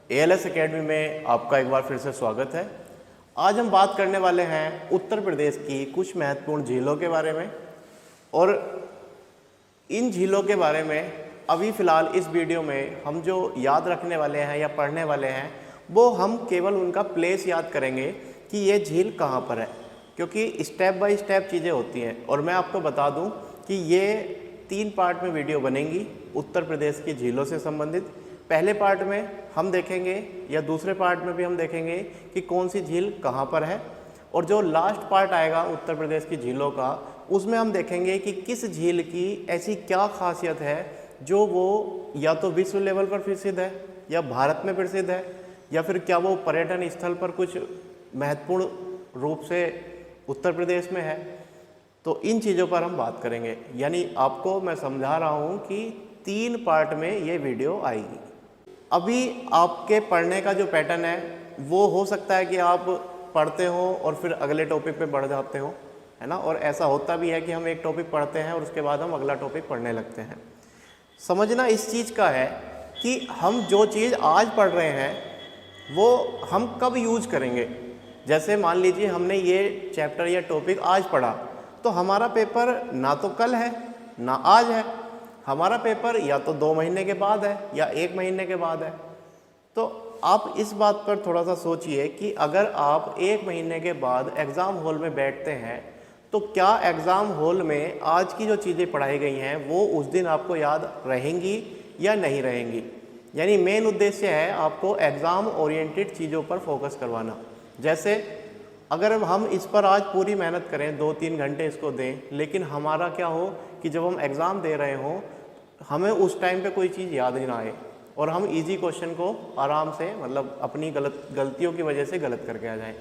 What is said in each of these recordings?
ALS academy में आपका एक बार फिर से स्वागत है। आज हम बात करने वाले हैं उत्तर प्रदेश की कुछ महत्वपूर्ण झीलों के बारे में, और इन झीलों के बारे में अभी फ़िलहाल इस वीडियो में हम जो याद रखने वाले हैं या पढ़ने वाले हैं वो हम केवल उनका प्लेस याद करेंगे कि ये झील कहाँ पर है, क्योंकि स्टेप बाय स्टेप चीज़ें होती हैं। और मैं आपको बता दूं कि ये 3 पार्ट में वीडियो बनेंगी उत्तर प्रदेश की झीलों से संबंधित। पहले पार्ट में हम देखेंगे या दूसरे पार्ट में भी हम देखेंगे कि कौन सी झील कहाँ पर है, और जो लास्ट पार्ट आएगा उत्तर प्रदेश की झीलों का उसमें हम देखेंगे कि किस झील की ऐसी क्या खासियत है जो वो या तो विश्व लेवल पर प्रसिद्ध है या भारत में प्रसिद्ध है, या फिर क्या वो पर्यटन स्थल पर कुछ महत्वपूर्ण रूप से उत्तर प्रदेश में है। तो इन चीज़ों पर हम बात करेंगे, यानी आपको मैं समझा रहा हूँ कि 3 पार्ट में ये वीडियो आएगी। अभी आपके पढ़ने का जो पैटर्न है वो हो सकता है कि आप पढ़ते हो और फिर अगले टॉपिक पे बढ़ जाते हो, है ना। और ऐसा होता भी है कि हम एक टॉपिक पढ़ते हैं और उसके बाद हम अगला टॉपिक पढ़ने लगते हैं। समझना इस चीज़ का है कि हम जो चीज़ आज पढ़ रहे हैं वो हम कब यूज करेंगे। जैसे मान लीजिए हमने ये चैप्टर या टॉपिक आज पढ़ा, तो हमारा पेपर ना तो कल है ना आज है, हमारा पेपर या तो 2 महीने के बाद है या 1 महीने के बाद है। तो आप इस बात पर थोड़ा सा सोचिए कि अगर आप 1 महीने के बाद एग्ज़ाम हॉल में बैठते हैं तो क्या एग्ज़ाम हॉल में आज की जो चीज़ें पढ़ाई गई हैं वो उस दिन आपको याद रहेंगी या नहीं रहेंगी। यानी मेन उद्देश्य है आपको एग्ज़ाम ओरिएंटेड चीज़ों पर फोकस करवाना। जैसे अगर हम इस पर आज पूरी मेहनत करें, 2-3 घंटे इसको दें, लेकिन हमारा क्या हो कि जब हम एग्ज़ाम दे रहे हों हमें उस टाइम पे कोई चीज़ याद ही ना आए और हम इजी क्वेश्चन को आराम से मतलब अपनी गलतियों की वजह से गलत करके आ जाएं,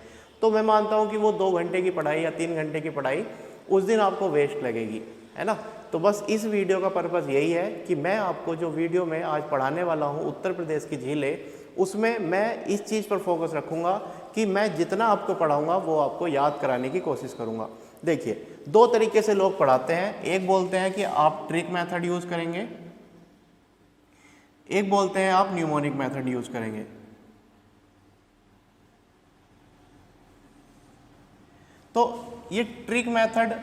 तो मैं मानता हूँ कि वो 2 घंटे की पढ़ाई या 3 घंटे की पढ़ाई उस दिन आपको वेस्ट लगेगी, है ना। तो बस इस वीडियो का पर्पज़ यही है कि मैं आपको जो वीडियो में आज पढ़ाने वाला हूँ उत्तर प्रदेश की झीलें, उसमें मैं इस चीज़ पर फोकस रखूँगा कि मैं जितना आपको पढ़ाऊँगा वो आपको याद कराने की कोशिश करूँगा। देखिए 2 तरीके से लोग पढ़ाते हैं, एक बोलते हैं कि आप ट्रिक मेथड यूज़ करेंगे, एक बोलते हैं आप न्यूमोनिक मेथड यूज़ करेंगे। तो ये ट्रिक मेथड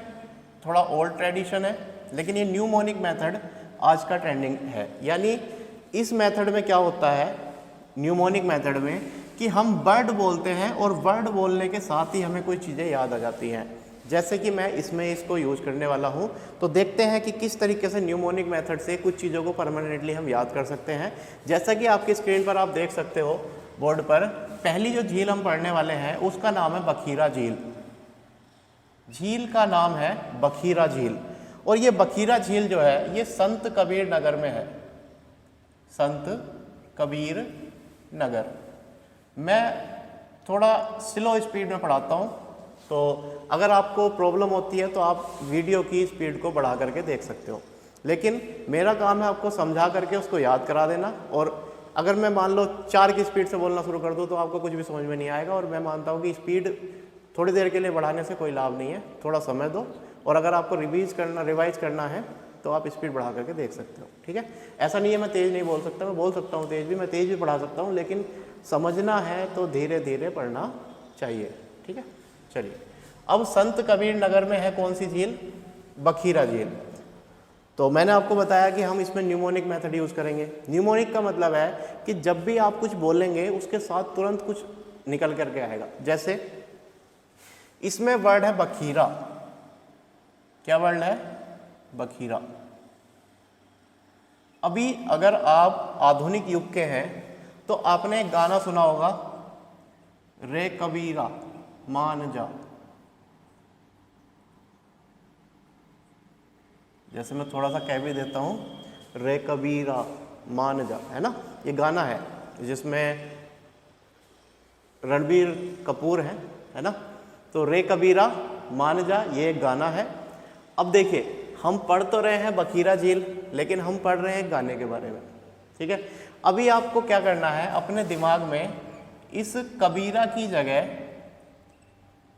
थोड़ा ओल्ड ट्रेडिशन है, लेकिन ये न्यूमोनिक मेथड आज का ट्रेंडिंग है। यानी इस मेथड में क्या होता है, न्यूमोनिक मेथड में, कि हम वर्ड बोलते हैं और वर्ड बोलने के साथ ही हमें कोई चीज़ें याद आ जाती हैं। जैसे कि मैं इसमें इसको यूज़ करने वाला हूँ, तो देखते हैं कि किस तरीके से न्यूमोनिक मेथड से कुछ चीज़ों को परमानेंटली हम याद कर सकते हैं। जैसा कि आपकी स्क्रीन पर आप देख सकते हो बोर्ड पर, पहली जो झील हम पढ़ने वाले हैं उसका नाम है बखीरा झील। झील का नाम है बखीरा झील, और ये बखीरा झील जो है ये संत कबीर नगर में है। संत कबीर नगर। मैं थोड़ा स्लो स्पीड में पढ़ाता हूँ, तो अगर आपको प्रॉब्लम होती है तो आप वीडियो की स्पीड को बढ़ा करके देख सकते हो, लेकिन मेरा काम है आपको समझा करके उसको याद करा देना। और अगर मैं मान लो 4 की स्पीड से बोलना शुरू कर दूँ तो आपको कुछ भी समझ में नहीं आएगा, और मैं मानता हूँ कि स्पीड थोड़ी देर के लिए बढ़ाने से कोई लाभ नहीं है, थोड़ा समय दो। और अगर आपको रिवाइज करना है तो आप स्पीड बढ़ा करके देख सकते हो, ठीक है। ऐसा नहीं है मैं तेज़ नहीं बोल सकता, मैं बोल सकता हूँ तेज़ भी, मैं तेज़ भी पढ़ा सकता हूँ, लेकिन समझना है तो धीरे धीरे पढ़ना चाहिए, ठीक है। चलिए, अब संत कबीर नगर में है कौन सी झील, बखीरा झील। तो मैंने आपको बताया कि हम इसमें न्यूमोनिक मेथड यूज़ करेंगे। न्यूमोनिक का मतलब है कि जब भी आप कुछ बोलेंगे उसके साथ तुरंत कुछ निकल करके आएगा। जैसे इसमें वर्ड है बखीरा। क्या वर्ड है, बखीरा। अभी अगर आप आधुनिक युग के हैं तो आपने एक गाना सुना होगा, रे कबीरा मान जा। जैसे मैं थोड़ा सा कह भी देता हूँ, रे कबीरा मान जा, है ना। ये गाना है जिसमें रणबीर कपूर है ना। तो रे कबीरा मान जा ये एक गाना है। अब देखिए हम पढ़ तो रहे हैं बखीरा झील, लेकिन हम पढ़ रहे हैं गाने के बारे में, ठीक है। अभी आपको क्या करना है, अपने दिमाग में इस कबीरा की जगह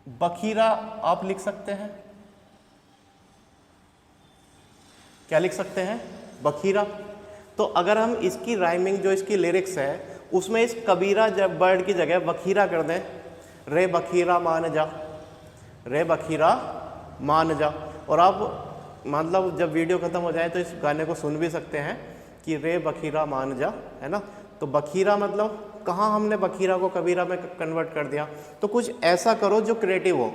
बखीरा आप लिख सकते हैं। क्या लिख सकते हैं, बखीरा। तो अगर हम इसकी राइमिंग जो इसकी लिरिक्स है उसमें इस कबीरा जब बर्ड की जगह बखीरा कर दें, रे बखीरा मान जा, रे बखीरा मान जा। और आप मतलब जब वीडियो ख़त्म हो जाए तो इस गाने को सुन भी सकते हैं कि रे बखीरा मान जा, है ना। तो बखीरा मतलब कहाँ हमने बखीरा को कबीरा में कन्वर्ट कर दिया। तो कुछ ऐसा करो जो क्रिएटिव हो,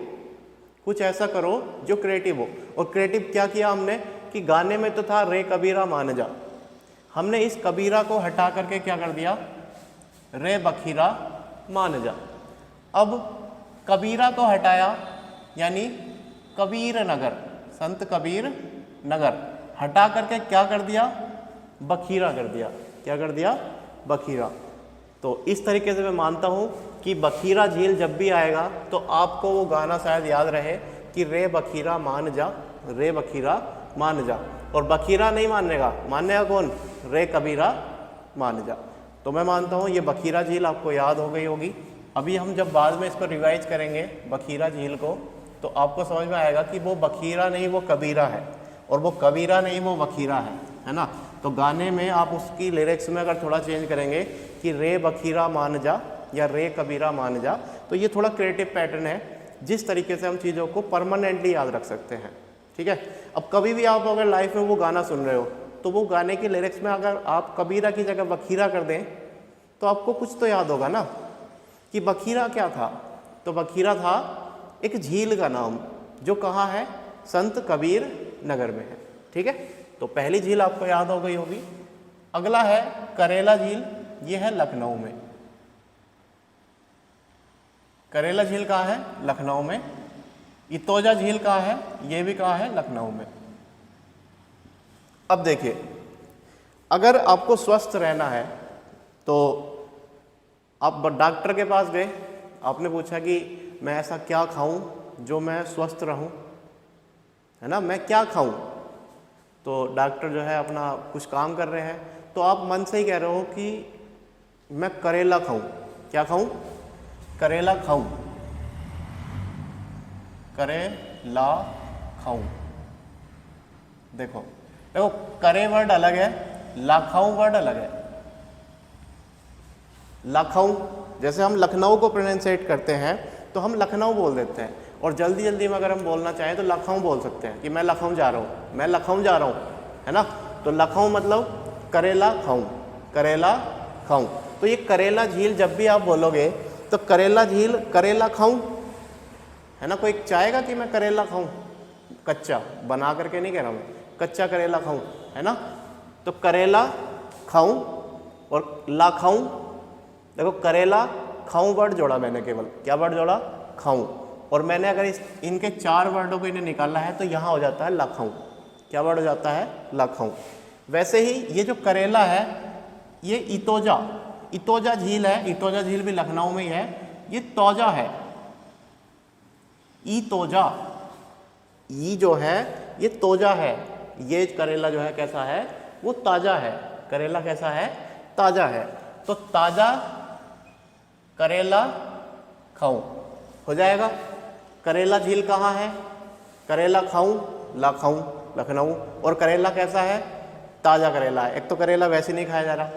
कुछ ऐसा करो जो क्रिएटिव हो। और क्रिएटिव क्या किया हमने कि गाने में तो था रे कबीरा मान जा, हमने इस कबीरा को हटा करके क्या कर दिया, रे बखीरा मान जा। अब कबीरा को हटाया यानी कबीर नगर, संत कबीर नगर हटा करके क्या कर दिया, बखीरा कर दिया। क्या कर दिया, बखीरा। तो इस तरीके से मैं मानता हूँ कि बखीरा झील जब भी आएगा तो आपको वो गाना शायद याद रहे कि रे बखीरा मान जा, रे बखीरा मान जा। और बखीरा नहीं मानेगा, मानेगा कौन, रे कबीरा मान जा। तो मैं मानता हूँ ये बखीरा झील आपको याद हो गई होगी। अभी हम जब बाद में इसको रिवाइज करेंगे बखीरा झील को, तो आपको समझ में आएगा कि वो बखीरा नहीं वो कबीरा है, और वो कबीरा नहीं वो बखीरा है ना। तो गाने में आप उसकी लिरिक्स में अगर थोड़ा चेंज करेंगे कि रे बखीरा मान जा या रे कबीरा मान जा, तो ये थोड़ा क्रिएटिव पैटर्न है जिस तरीके से हम चीज़ों को परमानेंटली याद रख सकते हैं। ठीक है। अब कभी भी आप अगर लाइफ में वो गाना सुन रहे हो तो वो गाने की लिरिक्स में अगर आप कबीरा की जगह बखीरा कर दें तो आपको कुछ तो याद होगा ना कि बखीरा क्या था। तो बखीरा था एक झील का नाम जो कहाँ है, संत कबीर नगर में है। ठीक है। तो पहली झील आपको याद हो गई होगी। अगला है करेला झील, ये है लखनऊ में। करेला झील कहाँ है, लखनऊ में। इतोजा झील कहाँ है, ये भी कहाँ है, लखनऊ में। अब देखिए, अगर आपको स्वस्थ रहना है तो आप डॉक्टर के पास गए, आपने पूछा कि मैं ऐसा क्या खाऊं जो मैं स्वस्थ रहूं, है ना, मैं क्या खाऊं। तो डॉक्टर जो है अपना कुछ काम कर रहे हैं, तो आप मन से ही कह रहे हो कि मैं करेला खाऊं। क्या खाऊं, करेला खाऊं, करेला खाऊं। देखो देखो, करे वर्ड अलग है, लाखाऊं वर्ड अलग है। लाखाऊं जैसे हम लखनऊ को प्रोनाउंसिएट करते हैं तो हम लखनऊ बोल देते हैं, और जल्दी जल्दी में अगर हम बोलना चाहें तो लखनऊ बोल सकते हैं कि मैं लखनऊ जा रहा हूँ, मैं लखनऊ जा रहा हूँ, है ना। तो लखनऊ मतलब करेला खाऊं, करेला खाऊं। तो ये करेला झील जब भी आप बोलोगे तो करेला झील, करेला खाऊं, है ना। कोई चाहेगा कि मैं करेला खाऊं, कच्चा बना करके नहीं कह रहा मैं, कच्चा करेला खाऊं, है ना। तो करेला खाऊं और ला खाऊं। देखो करेला खाऊं वर्ड जोड़ा मैंने, केवल क्या वर्ड जोड़ा, खाऊं। और मैंने अगर इनके 4 वर्डों को इन्हें निकालना है तो यहाँ हो जाता है लाखाऊं। क्या वर्ड हो जाता है, लाखाऊं। वैसे ही ये जो करेला है ये इतोजा, इतोजा झील है। इतोजा झील भी लखनऊ में ही है। ये तोजा है, ईतोजा, ई जो है ये तोजा है। ये करेला जो है कैसा है, वो ताजा है। करेला कैसा है, ताजा है। तो ताजा करेला खाऊं हो जाएगा। करेला झील कहाँ है, करेला खाऊं, लाखाऊं, लखनऊ। और करेला कैसा है, ताजा करेला है। एक तो करेला वैसे नहीं खाया जा रहा,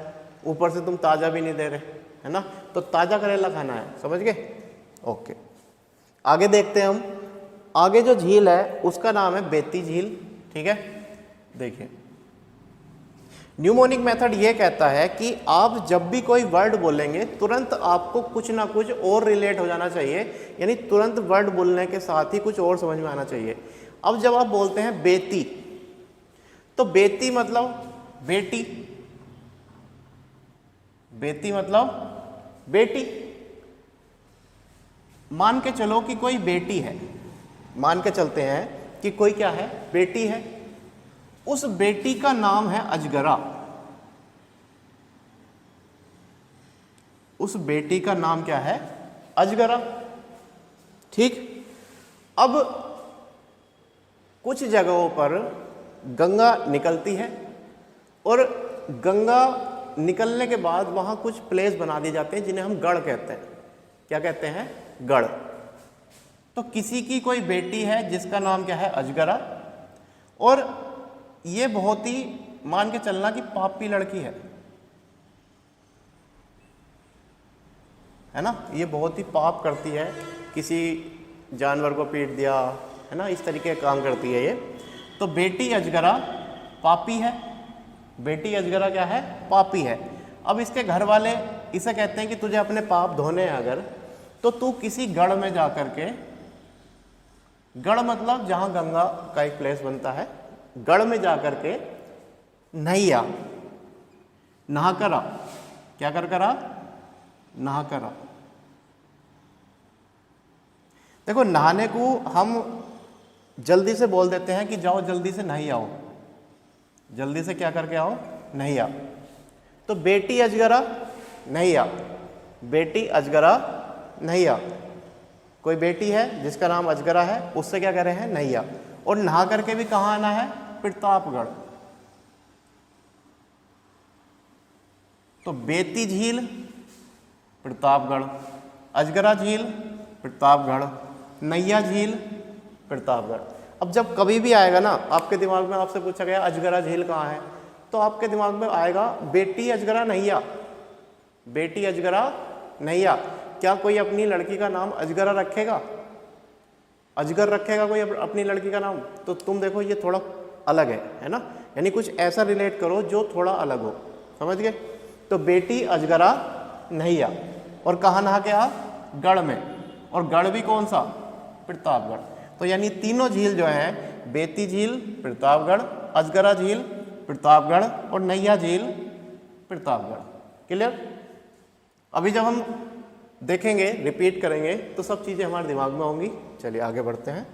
ऊपर से तुम ताजा भी नहीं दे रहे, है ना। तो ताजा करेला खाना है, समझ गए। ओके, आगे देखते हैं हम। आगे जो झील है उसका नाम है बेती झील। ठीक है। देखिए, न्यूमोनिक मेथड ये कहता है कि आप जब भी कोई वर्ड बोलेंगे तुरंत आपको कुछ ना कुछ और रिलेट हो जाना चाहिए, यानी तुरंत वर्ड बोलने के साथ ही कुछ और समझ में आना चाहिए। अब जब आप बोलते हैं बेती, तो बेती मतलब बेटी, बेती मतलब बेटी। मान के चलो कि कोई बेटी है, मान के चलते हैं कि कोई क्या है, बेटी है। उस बेटी का नाम है अजगरा। उस बेटी का नाम क्या है, अजगरा। ठीक। अब कुछ जगहों पर गंगा निकलती है और गंगा निकलने के बाद वहां कुछ प्लेस बना दिए जाते हैं जिन्हें हम गढ़ कहते हैं। क्या कहते हैं, गढ़। तो किसी की कोई बेटी है जिसका नाम क्या है, अजगरा। और ये बहुत ही मान के चलना कि पापी लड़की है, है ना, ये बहुत ही पाप करती है, किसी जानवर को पीट दिया, है ना, इस तरीके का काम करती है ये। तो बेटी अजगरा पापी है, बेटी अजगरा क्या है, पापी है। अब इसके घर वाले इसे कहते हैं कि तुझे अपने पाप धोने हैं अगर, तो तू किसी गढ़ में जा करके, गढ़ मतलब जहां गंगा का एक प्लेस बनता है, गढ़ में जा करके नैया नहा करा, क्या कर करा, नहा करा। देखो नहाने को हम जल्दी से बोल देते हैं कि जाओ जल्दी से नहीं आओ, जल्दी से क्या करके आओ, नहीं आ। तो बेटी अजगरा नहीं आ, बेटी अजगरा नहीं आ, कोई बेटी है जिसका नाम अजगरा है, उससे क्या कह रहे हैं, नहीं आ। और नहा करके भी कहाँ आना है, प्रतापगढ़। तो बेती झील प्रतापगढ़, अजगरा झील प्रतापगढ़, नैया झील प्रतापगढ़। अब जब कभी भी आएगा ना आपके दिमाग में, आपसे पूछा गया अजगरा झील कहाँ है, तो आपके दिमाग में आएगा बेटी अजगरा नैया, बेटी अजगरा नैया। क्या कोई अपनी लड़की का नाम अजगरा रखेगा, अजगर रखेगा कोई अपनी लड़की का नाम? तो तुम देखो ये थोड़ा अलग है ना, यानी कुछ ऐसा रिलेट करो जो थोड़ा अलग हो, समझ गए। तो बेटी अजगरा नैया, और कहाँ नहा के आ, गढ़ में, और गढ़ भी कौन सा, प्रतापगढ़। तो यानी तीनों झील जो है, बेती झील प्रतापगढ़, अजगरा झील प्रतापगढ़ और नैया झील प्रतापगढ़। क्लियर? अभी जब हम देखेंगे, रिपीट करेंगे, तो सब चीज़ें हमारे दिमाग में होंगी। चलिए आगे बढ़ते हैं।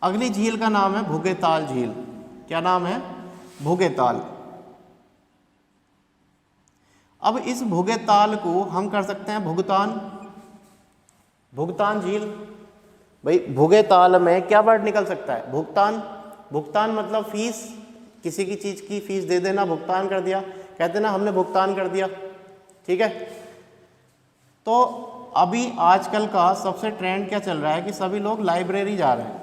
अगली झील का नाम है भुगेताल झील। क्या नाम है, भुगेताल। अब इस भुगेताल को हम कर सकते हैं भुगतान, भुगतान झील। भाई भुगेताल में क्या वर्ड निकल सकता है, भुगतान। भुगतान मतलब फीस, किसी की चीज़ की फीस दे देना, भुगतान कर दिया, कहते ना हमने भुगतान कर दिया, ठीक है। तो अभी आजकल का सबसे ट्रेंड क्या चल रहा है कि सभी लोग लाइब्रेरी जा रहे हैं।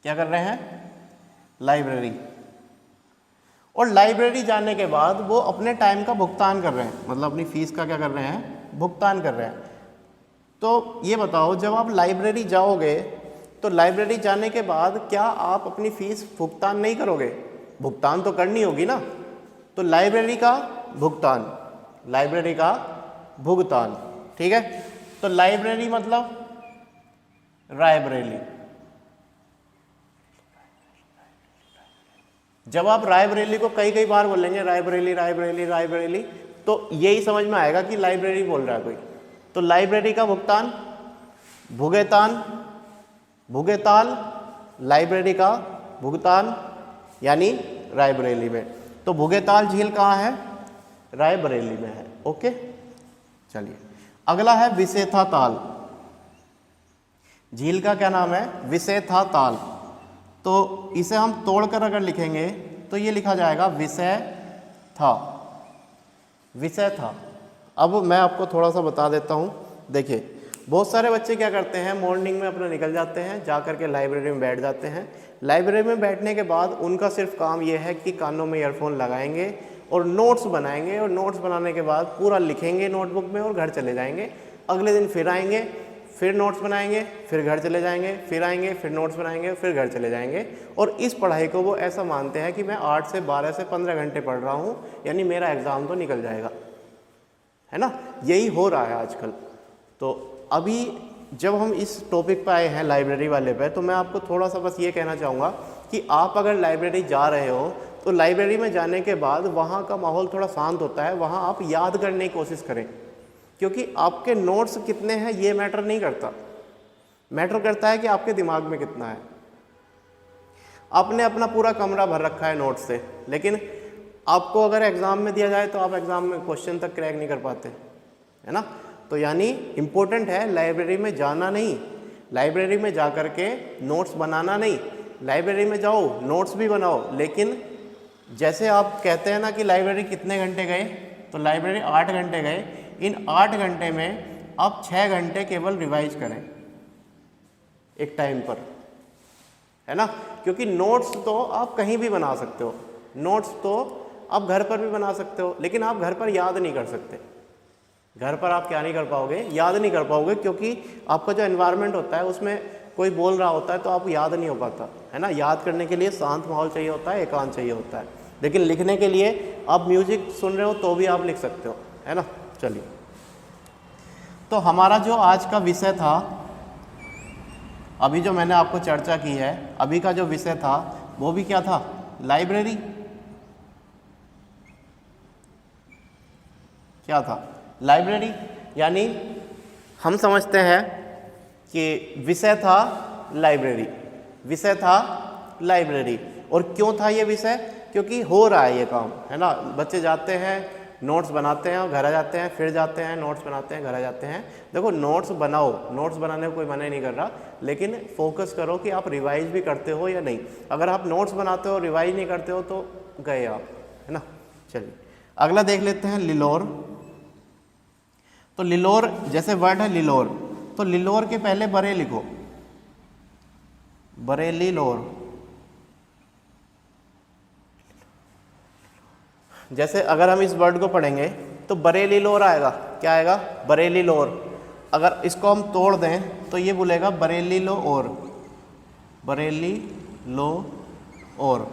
क्या कर रहे हैं, लाइब्रेरी। और लाइब्रेरी जाने के बाद वो अपने टाइम का भुगतान कर रहे हैं, मतलब अपनी फीस का क्या कर रहे हैं, भुगतान कर रहे हैं। तो ये बताओ, जब आप लाइब्रेरी जाओगे तो लाइब्रेरी जाने के बाद क्या आप अपनी फीस भुगतान नहीं करोगे, भुगतान तो करनी होगी ना। तो लाइब्रेरी का भुगतान, लाइब्रेरी का भुगतान, ठीक है। तो लाइब्रेरी मतलब रायबरेली। जब आप रायबरेली को कई बार बोलेंगे, रायबरेली रायबरेली रायबरेली, तो यही समझ में आएगा कि लाइब्रेरी बोल रहा है कोई। तो लाइब्रेरी का भुगतान, भुगेतान, भुगेताल, लाइब्रेरी का भुगतान, यानी रायबरेली में। तो भुगेताल झील कहाँ है, रायबरेली में है। ओके, चलिए अगला है विसेथा ताल। झील का क्या नाम है, विसेथा ताल। तो इसे हम तोड़कर अगर लिखेंगे तो ये लिखा जाएगा विषय था, विषय था। अब मैं आपको थोड़ा सा बता देता हूँ। देखिए बहुत सारे बच्चे क्या करते हैं, मॉर्निंग में अपना निकल जाते हैं, जा कर के लाइब्रेरी में बैठ जाते हैं। लाइब्रेरी में बैठने के बाद उनका सिर्फ काम ये है कि कानों में ईयरफोन लगाएंगे और नोट्स बनाएंगे, और नोट्स बनाने के बाद पूरा लिखेंगे नोटबुक में और घर चले जाएंगे। अगले दिन फिर आएंगे, फिर नोट्स बनाएंगे, फिर घर चले जाएंगे, फिर आएंगे, फिर नोट्स बनाएंगे, फिर घर चले जाएंगे। और इस पढ़ाई को वो ऐसा मानते हैं कि मैं 8 से 12 से 15 घंटे पढ़ रहा हूँ, यानी मेरा एग्ज़ाम तो निकल जाएगा, है ना। यही हो रहा है आजकल। तो अभी जब हम इस टॉपिक पे आए हैं लाइब्रेरी वाले पे, तो मैं आपको थोड़ा सा बस ये कहना चाहूँगा कि आप अगर लाइब्रेरी जा रहे हो तो लाइब्रेरी में जाने के बाद वहाँ का माहौल थोड़ा शांत होता है, वहाँ आप याद करने की कोशिश करें, क्योंकि आपके नोट्स कितने हैं ये मैटर नहीं करता, मैटर करता है कि आपके दिमाग में कितना है। आपने अपना पूरा कमरा भर रखा है नोट्स से, लेकिन आपको अगर एग्ज़ाम में दिया जाए तो आप एग्ज़ाम में क्वेश्चन तक क्रैक नहीं कर पाते, है ना। तो यानी इम्पोर्टेंट है लाइब्रेरी में जाना नहीं, लाइब्रेरी में जा कर के नोट्स बनाना नहीं। लाइब्रेरी में जाओ, नोट्स भी बनाओ, लेकिन जैसे आप कहते हैं ना कि लाइब्रेरी कितने घंटे गए, तो लाइब्रेरी 8 घंटे गए। इन 8 घंटे में आप 6 घंटे केवल रिवाइज करें एक टाइम पर, है ना। क्योंकि नोट्स तो आप कहीं भी बना सकते हो, नोट्स तो आप घर पर भी बना सकते हो, लेकिन आप घर पर याद नहीं कर सकते। घर पर आप क्या नहीं कर पाओगे, याद नहीं कर पाओगे, क्योंकि आपका जो एनवायरनमेंट होता है उसमें कोई बोल रहा होता है तो आप याद नहीं हो पाता है ना। याद करने के लिए शांत माहौल चाहिए होता है, एकांत चाहिए होता है। लेकिन लिखने के लिए आप म्यूजिक सुन रहे हो तो भी आप लिख सकते हो, है ना। चलिए, तो हमारा जो आज का विषय था, अभी जो मैंने आपको चर्चा की है, अभी का जो विषय था वो भी क्या था, लाइब्रेरी। क्या था, लाइब्रेरी। यानी हम समझते हैं कि विषय था लाइब्रेरी, विषय था लाइब्रेरी। और क्यों था ये विषय, क्योंकि हो रहा है ये काम, है ना। बच्चे जाते हैं, नोट्स बनाते हैं और घर आ जाते हैं, फिर जाते हैं, नोट्स बनाते हैं, घर आ जाते हैं। देखो, नोट्स बनाओ, नोट्स बनाने को कोई मना नहीं कर रहा, लेकिन फोकस करो कि आप रिवाइज भी करते हो या नहीं। अगर आप नोट्स बनाते हो, रिवाइज नहीं करते हो तो गए आप, है ना। चलिए, अगला देख लेते हैं, लिलोर। तो लिलोर, जैसे वर्ड है लिलोर, तो लिलोर के पहले बरे लिखो, बरेली लोर। जैसे अगर हम इस वर्ड को पढ़ेंगे तो बरेली लोर आएगा, क्या आएगा, बरेली लोर। अगर इसको हम तोड़ दें तो ये बोलेगा बरेली लो और, बरेली लो और।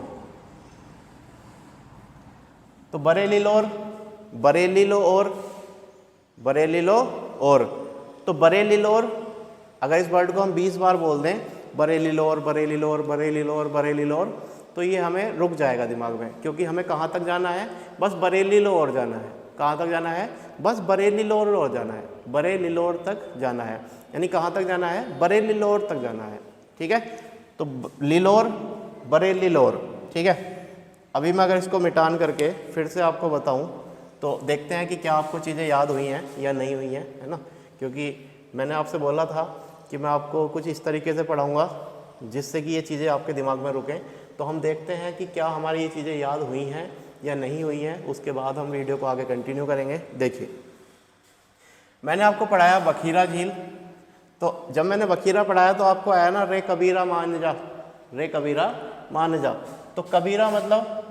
तो बरेली लोर, बरेली लो और, बरेली लो और। तो बरेली लोर, अगर इस वर्ड को हम 20 बार बोल दें, बरेली लोर, बरेली लोर, बरेली लोर, बरेली लोर, तो ये हमें रुक जाएगा दिमाग में, क्योंकि हमें कहाँ तक जाना है, बस बरेली लोर जाना है। कहाँ तक जाना है, बस बरेली लोर और जाना है, बरेली लोर तक जाना है। यानी कहाँ तक जाना है, बरेली लोर तक जाना है, ठीक है। तो लिलोर, बरेली लोर, ठीक है। अभी मैं अगर इसको मिटान करके फिर से आपको बताऊं तो देखते हैं कि क्या आपको चीज़ें याद हुई हैं या नहीं हुई हैं, है ना। क्योंकि मैंने आपसे बोला था कि मैं आपको कुछ इस तरीके से पढ़ाऊँगा जिससे कि ये चीज़ें आपके दिमाग में रुकें। तो हम देखते हैं कि क्या हमारी ये चीज़ें याद हुई हैं या नहीं हुई हैं, उसके बाद हम वीडियो को आगे कंटिन्यू करेंगे। देखिए, मैंने आपको पढ़ाया बखीरा झील। तो जब मैंने बखीरा पढ़ाया तो आपको आया ना, रे कबीरा मान जा, रे कबीरा मान जा। तो कबीरा मतलब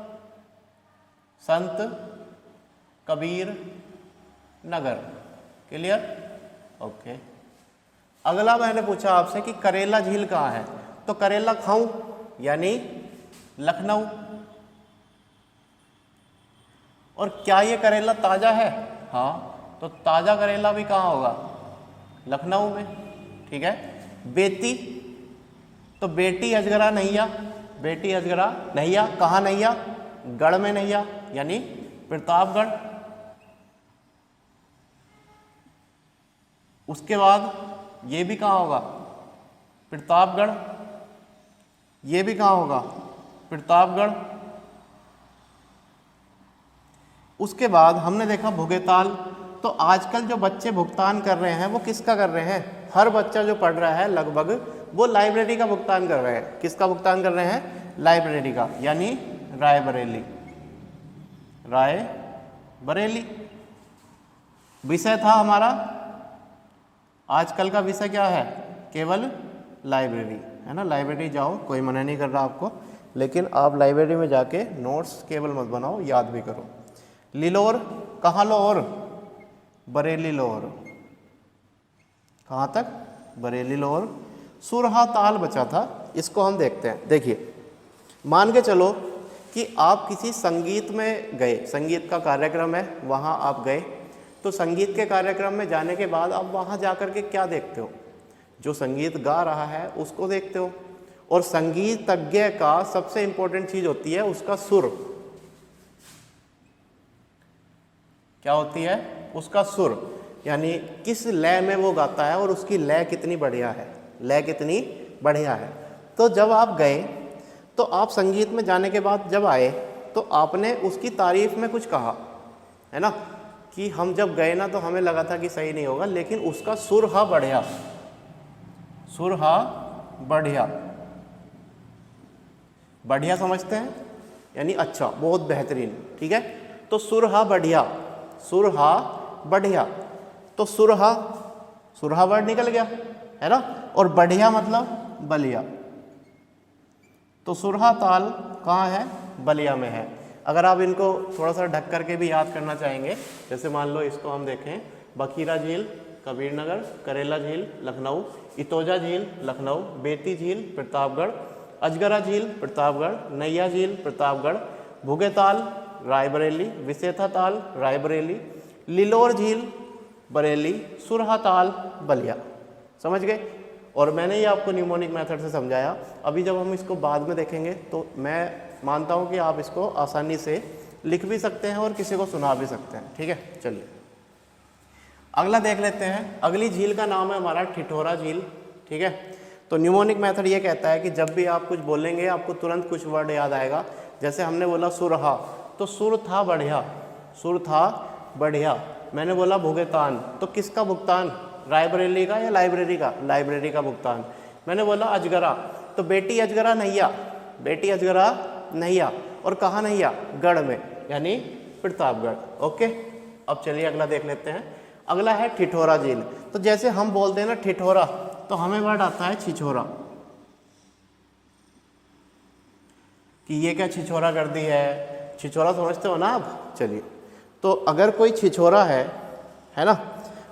संत कबीर नगर, क्लियर, ओके। अगला मैंने पूछा आपसे कि करेला झील कहाँ है, तो करेला खाऊं यानी लखनऊ। और क्या ये करेला ताज़ा है, हाँ, तो ताज़ा करेला भी कहाँ होगा, लखनऊ में, ठीक है। बेती, तो बेटी अजगरा नैया, बेटी अजगरा नैया, कहाँ नैया, गढ़ में नैया, यानी प्रतापगढ़। उसके बाद ये भी कहाँ होगा, प्रतापगढ़, ये भी कहाँ होगा, प्रतापगढ़। उसके बाद हमने देखा भुगेताल। तो आजकल जो बच्चे भुगतान कर रहे हैं वो किसका कर रहे हैं, हर बच्चा जो पढ़ रहा है लगभग वो लाइब्रेरी का भुगतान कर रहे हैं। किसका भुगतान कर रहे हैं, लाइब्रेरी का, यानी रायबरेली, रायबरेली। विषय था हमारा, आजकल का विषय क्या है, केवल लाइब्रेरी, है ना। लाइब्रेरी जाओ, कोई मना नहीं कर रहा आपको, लेकिन आप लाइब्रेरी में जाके नोट्स केवल मत बनाओ, याद भी करो। लिलोर, कहाँ लो और, बरेली लोर, कहाँ तक, बरेली लोर। सुरहा ताल बचा था, इसको हम देखते हैं। देखिए, मान के चलो कि आप किसी संगीत में गए, संगीत का कार्यक्रम है, वहाँ आप गए। तो संगीत के कार्यक्रम में जाने के बाद आप वहाँ जाकर के क्या देखते हो, जो संगीत गा रहा है उसको देखते हो। और संगीतज्ञ का सबसे इंपॉर्टेंट चीज़ होती है उसका सुर। क्या होती है, उसका सुर, यानी किस लय में वो गाता है और उसकी लय कितनी बढ़िया है, लय कितनी बढ़िया है। तो जब आप गए, तो आप संगीत में जाने के बाद जब आए तो आपने उसकी तारीफ में कुछ कहा, है ना, कि हम जब गए ना तो हमें लगा था कि सही नहीं होगा, लेकिन उसका सुर हा बढ़िया, सुर हा बढ़िया, बढ़िया समझते हैं, यानी अच्छा, बहुत बेहतरीन, ठीक है। तो सुर हा बढ़िया, सुर हा बढ़िया, तो सुरहा, सुरहा वर्ड निकल गया, है ना। और बढ़िया मतलब बलिया, तो सुरहा ताल कहाँ है, बलिया में है। अगर आप इनको थोड़ा सा ढक करके भी याद करना चाहेंगे, जैसे मान लो इसको हम देखें बखीरा झील कबीरनगर, करेला झील लखनऊ, इतौजा झील लखनऊ, बेती झील प्रतापगढ़, अजगरा झील प्रतापगढ़, नैया झील प्रतापगढ़, भुगेताल रायबरेली, विसेथा ताल रायबरेली, लिलोर झील बरेली, सुरहा ताल बलिया। समझ गए? और मैंने ये आपको न्यूमोनिक मेथड से समझाया। अभी जब हम इसको बाद में देखेंगे तो मैं मानता हूँ कि आप इसको आसानी से लिख भी सकते हैं और किसी को सुना भी सकते हैं। ठीक है, चलिए अगला देख लेते हैं। अगली झील का नाम है हमारा ठिठोरा झील। ठीक है, तो न्यूमोनिक मेथड ये कहता है कि जब भी आप कुछ बोलेंगे आपको तुरंत कुछ वर्ड याद आएगा। जैसे हमने बोला सुरहा, तो सुर था बढ़िया, सुर था बढ़िया। मैंने बोला भुगतान, तो किसका भुगतान, रायबरेली का या लाइब्रेरी का, लाइब्रेरी का भुगतान। मैंने बोला अजगरा, तो बेटी अजगरा नैया, बेटी अजगरा नैया। और कहाँ नैया, गढ़ में, यानी प्रतापगढ़। ओके, अब चलिए अगला देख लेते हैं। अगला है ठिठोरा झील। तो जैसे हम बोलते हैं ना ठिठोरा, तो हमें वर्ड आता है छिछोरा, कि ये क्या छिछोरा कर दी है। छिछोरा समझते हो ना आप? चलिए, तो अगर कोई छिछोरा है ना,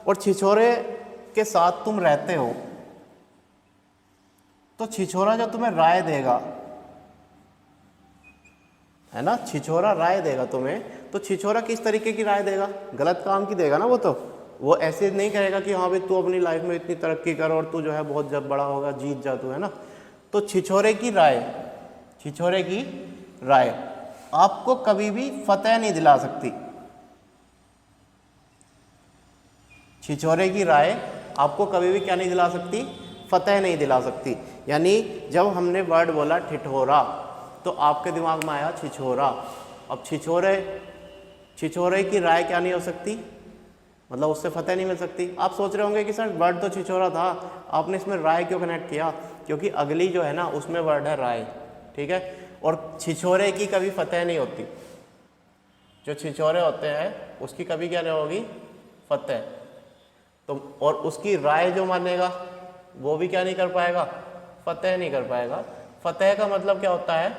और छिछोरे के साथ तुम रहते हो, तो छिछोरा जो तुम्हें राय देगा, है ना, छिछोरा राय देगा तुम्हें, तो छिछोरा किस तरीके की राय देगा, गलत काम की देगा ना। वो ऐसे नहीं कहेगा कि हाँ भाई तू अपनी लाइफ में इतनी तरक्की कर और तू जो है बहुत जब बड़ा होगा जीत जा तू, है ना। तो छिछोरे की राय, छिछोरे की राय आपको कभी भी फतेह नहीं दिला सकती। छिछोरे की राय आपको कभी भी क्या नहीं दिला सकती, फतेह नहीं दिला सकती। यानी जब हमने वर्ड बोला ठिठोरा, तो आपके दिमाग में आया छिछोरा। अब छिछोरे की राय क्या नहीं हो सकती, मतलब उससे फतेह नहीं मिल सकती। आप सोच रहे होंगे कि सर वर्ड तो छिछोरा था, आपने इसमें राय क्यों कनेक्ट किया? क्योंकि अगली जो है ना उसमें वर्ड है राय। ठीक है, और छिछोरे की कभी फतेह नहीं होती। जो छिछोरे होते हैं उसकी कभी क्या नहीं होगी, फतेह। तो और उसकी राय जो मानेगा वो भी क्या नहीं कर पाएगा, फतेह नहीं कर पाएगा। फतेह का मतलब क्या होता है,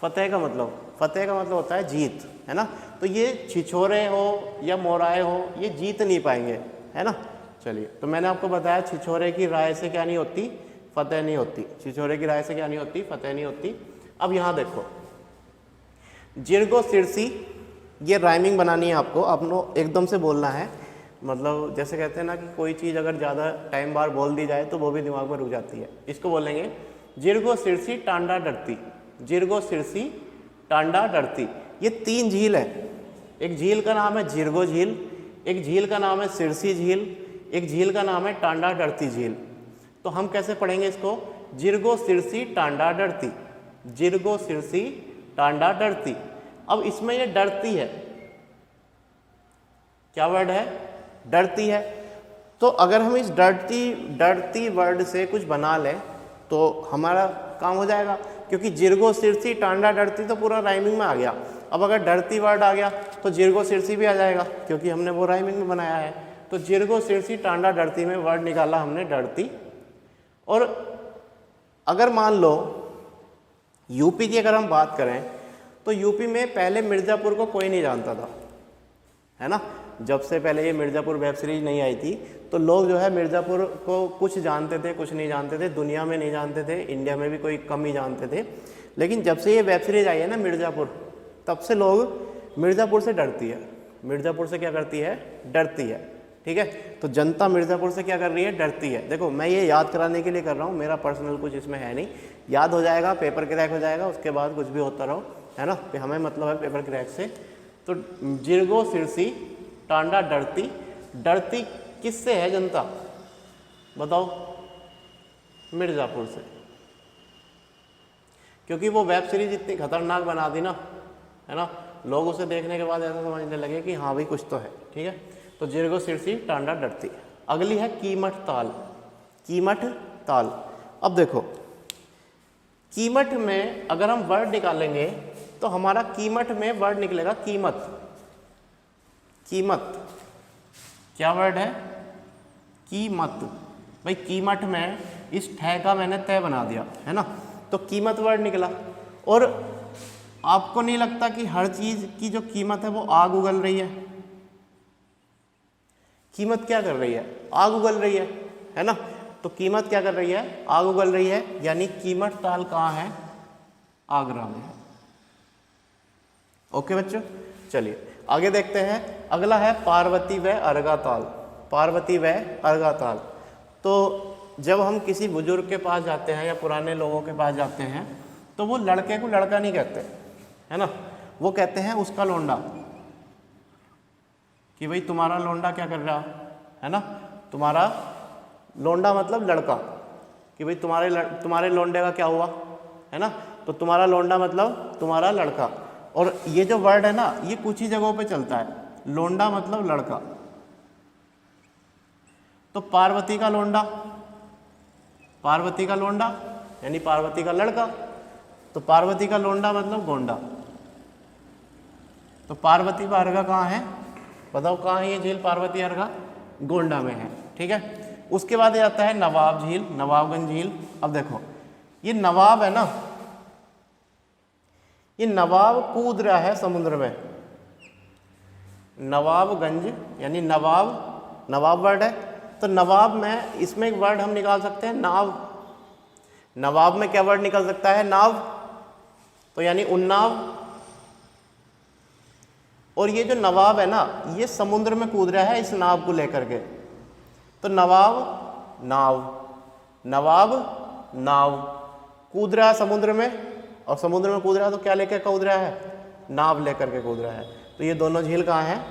फतेह का मतलब होता है जीत, है ना। तो ये छिछोरे हो या मोराए हो, ये जीत नहीं पाएंगे, है ना। चलिए, तो मैंने आपको बताया छिछोरे की राय से क्या नहीं होती, फतेह नहीं होती। छिछोरे की राय से क्या नहीं होती, फतेह नहीं होती। अब यहाँ देखो, जिरगो सिरसी, ये राइमिंग बनानी है आपको एकदम से बोलना है। मतलब जैसे कहते हैं ना कि कोई चीज़ अगर ज़्यादा टाइम बार बोल दी जाए तो वो भी दिमाग में रुक जाती है। इसको बोलेंगे जिरगो सिरसी टांडा डरती, जिरगो सिरसी टांडा डरती। ये 3 झील है। एक झील का नाम है जिरगो झील, एक झील का नाम है सिरसी झील, एक झील का नाम है टांडा डरती झील। तो हम कैसे पढ़ेंगे इसको, जिरगो सिरसी टांडा डरती, जिरगो सिरसी टांडा डरती। अब इसमें ये डरती है, क्या वर्ड है, डरती है। तो अगर हम इस डरती वर्ड से कुछ बना लें तो हमारा काम हो जाएगा, क्योंकि जिरगो सिरसी टांडा डरती तो पूरा राइमिंग में आ गया। अब अगर डरती वर्ड आ गया तो जिरगो सिरसी भी आ जाएगा, क्योंकि हमने वो राइमिंग में बनाया है। तो जिरगो सिरसी टांडा डरती में वर्ड निकाला हमने डरती। और अगर मान लो यूपी की अगर हम बात करें तो यूपी में पहले मिर्ज़ापुर को कोई नहीं जानता था, है ना। जब से पहले ये मिर्ज़ापुर वेब सीरीज नहीं आई थी तो लोग जो है मिर्ज़ापुर को कुछ जानते थे, कुछ नहीं जानते थे, दुनिया में नहीं जानते थे, इंडिया में भी कोई कम ही जानते थे। लेकिन जब से ये वेब सीरीज आई है ना मिर्ज़ापुर, तब से लोग मिर्ज़ापुर से डरती है। मिर्ज़ापुर से क्या करती है, डरती है। ठीक है, तो जनता मिर्ज़ापुर से क्या कर रही है, डरती है। देखो मैं ये याद कराने के लिए कर रहा हूँ, मेरा पर्सनल कुछ इसमें है नहीं, याद हो जाएगा, पेपर क्रैक हो जाएगा, उसके बाद कुछ भी होता रहो, है ना। हमें मतलब है पेपर क्रैक से। तो जिरगो सिरसी टांडा डरती, डरती किससे है जनता, बताओ, मिर्ज़ापुर से। क्योंकि वो वेब सीरीज इतनी खतरनाक बना दी ना, है ना, लोग उसे देखने के बाद ऐसा समझने लगे कि हाँ भाई कुछ तो है। ठीक है, तो जिरगो सिरसी टांडा डरती। अगली है कीमठ ताल, कीमठ ताल। अब देखो कीमठ में अगर हम वर्ड निकालेंगे तो हमारा कीमठ में वर्ड निकलेगा कीमत, कीमत क्या वर्ड है, कीमत। भाई कीमठ में इस ठे का मैंने तय बना दिया, है ना, तो कीमत वर्ड निकला। और आपको नहीं लगता कि हर चीज़ की जो कीमत है वो आग उगल रही है? कीमत क्या कर रही है? आग उगल रही है ना। तो कीमत क्या कर रही है? आग उगल रही है, यानी कीमत ताल कहाँ है? आगरा में है। ओके बच्चों, चलिए आगे देखते हैं। अगला है पार्वती व अर्घा ताल। पार्वती व अर्घा ताल। तो जब हम किसी बुजुर्ग के पास जाते हैं या पुराने लोगों के पास जाते हैं तो वो लड़के को लड़का नहीं कहते, है ना, वो कहते हैं उसका लौंडा, कि भाई तुम्हारा लौंडा क्या कर रहा है ना, तुम्हारा लौंडा मतलब लड़का, कि भाई तुम्हारे लौंडे का क्या हुआ, है ना। तो तुम्हारा लौंडा मतलब तुम्हारा लड़का। और ये जो वर्ड है ना, ये कुछ ही जगहों पे चलता है, लौंडा मतलब लड़का। तो पार्वती का लौंडा, पार्वती का लौंडा यानी पार्वती का लड़का, तो पार्वती का लौंडा मतलब गोंडा। तो पार्वती का अर्घा कहाँ है? बताओ कहाँ है ये झील पार्वती अर्घा? गोंडा में है, ठीक है। उसके बाद आता है नवाब झील, नवाबगंज झील। अब देखो ये नवाब है ना, ये नवाब कूद रहा है समुद्र में। नवाबगंज यानी नवाब, नवाब वर्ड है, तो नवाब में इसमें एक वर्ड हम निकाल सकते हैं नाव। नवाब में क्या वर्ड निकल सकता है? नाव, तो यानी उन्नाव। और ये जो नवाब है ना, ये समुद्र में कूद रहा है इस नाव को लेकर के। तो नवाब नाव, नवाब नाव, कूद रहा है समुद्र में, और समुद्र में कूद रहा है तो क्या लेकर कूद रहा है? नाव लेकर के कूद रहा है। तो ये दोनों झील कहाँ हैं?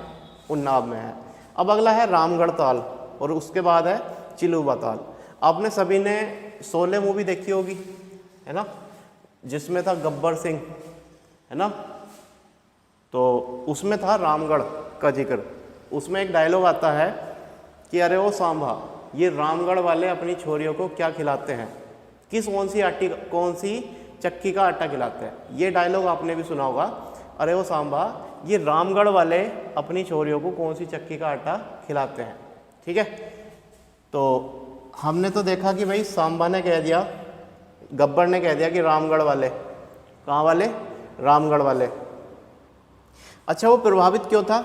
उन्नाव में है। अब अगला है रामगढ़ ताल, और उसके बाद है चिलुबा ताल। आपने सभी ने शोले मूवी देखी होगी, है ना, जिसमें था गब्बर सिंह, है ना। तो उसमें था रामगढ़ का जिक्र। उसमें एक डायलॉग आता है कि अरे ओ सांभा, ये रामगढ़ वाले अपनी छोरियों को क्या खिलाते हैं, कौन सी चक्की का आटा खिलाते हैं। ये डायलॉग आपने भी सुना होगा, अरे ओ सांभा, ये रामगढ़ वाले अपनी छोरियों को कौन सी चक्की का आटा खिलाते हैं, ठीक है। तो हमने तो देखा कि भाई सांबा ने कह दिया, गब्बर ने कह दिया कि रामगढ़ वाले, कहाँ वाले? रामगढ़ वाले। अच्छा, वो प्रभावित क्यों था?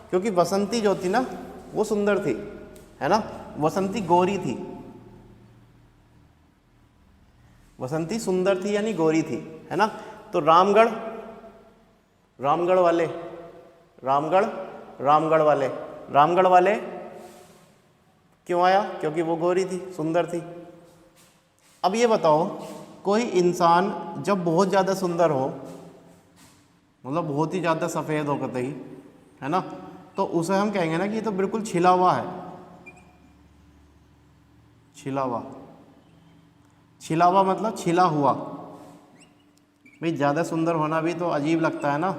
क्योंकि बसंती जो थी ना, वो सुंदर थी, है ना, बसंती गोरी थी, बसंती सुंदर थी यानी गोरी थी, है ना। तो रामगढ़, रामगढ़ वाले, रामगढ़, रामगढ़ वाले, रामगढ़ वाले क्यों आया? क्योंकि वो गोरी थी, सुंदर थी। अब ये बताओ, कोई इंसान जब बहुत ज़्यादा सुंदर हो, मतलब बहुत ही ज़्यादा सफ़ेद हो कतई, है ना, तो उसे हम कहेंगे ना कि ये तो बिल्कुल छिला हुआ है, छिला हुआ। छिला हुआ मतलब छिला हुआ। भाई ज़्यादा सुंदर होना भी तो अजीब लगता है ना,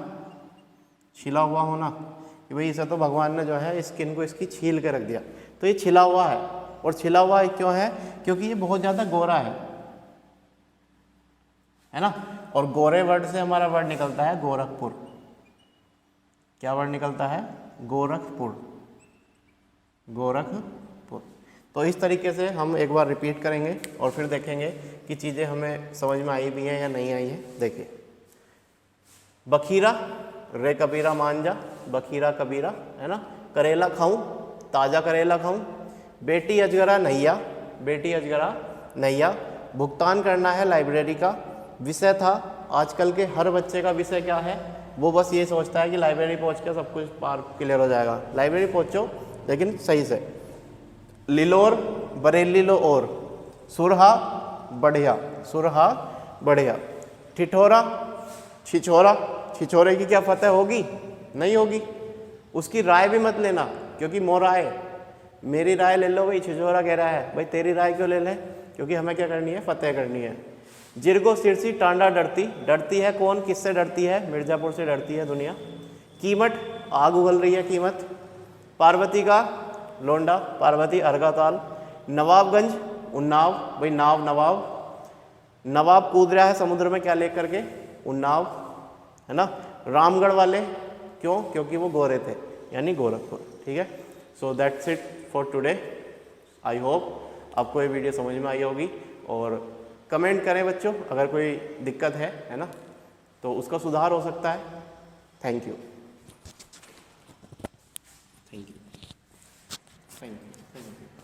छिला हुआ होना, कि भाई इसे तो भगवान ने जो है स्किन को इसकी छील के रख दिया। तो ये छिला हुआ है, और छिला हुआ क्यों है? क्योंकि ये बहुत ज़्यादा गोरा है ना। और गोरे वर्ड से हमारा वर्ड निकलता है गोरखपुर। क्या वर्ड निकलता है? गोरखपुर, गोरखपुर। तो इस तरीके से हम एक बार रिपीट करेंगे और फिर देखेंगे कि चीज़ें हमें समझ में आई भी हैं या नहीं आई हैं। देखिए, बखीरा, रे कबीरा मान जा, बखीरा कबीरा, है ना। करेला खाऊं, ताज़ा करेला खाऊं। बेटी अजगरा नैया, बेटी अजगरा नैया। भुगतान करना है लाइब्रेरी का। विषय था, आजकल के हर बच्चे का विषय क्या है? वो बस ये सोचता है कि लाइब्रेरी पहुंच के सब कुछ पार क्लियर हो जाएगा। लाइब्रेरी पहुंचो लेकिन सही से। लिलोर, बरेली लो और, सुरहा बढ़िया, सुरहा बढ़िया। ठिठोरा, छिछोरा, छिछोरे की क्या फतह होगी? नहीं होगी। उसकी राय भी मत लेना, क्योंकि मोराय, मेरी राय ले लो भाई, छिछोरा कह रहा है, भाई तेरी राय क्यों ले लें? क्योंकि हमें क्या करनी है? फतेह करनी है। जिरगो सिरसी टांडा डरती, डरती है कौन? किससे डरती है? मिर्ज़ापुर से डरती है दुनिया। कीमत, आग उगल रही है कीमत। पार्वती का लोंडा, पार्वती अर्घा ताल। नवाबगंज उन्नाव, भाई नाव, नवाब, नवाब कूद रहा है समुद्र में क्या लेकर के? उन्नाव, है ना। रामगढ़ वाले क्यों? क्योंकि वो गोरे थे, यानी गोरखपुर, ठीक है। So that's it for today. I hope आपको ये वीडियो समझ में आई होगी, और कमेंट करें बच्चों अगर कोई दिक्कत है ना, तो उसका सुधार हो सकता है। Thank you, thank you. Thank you.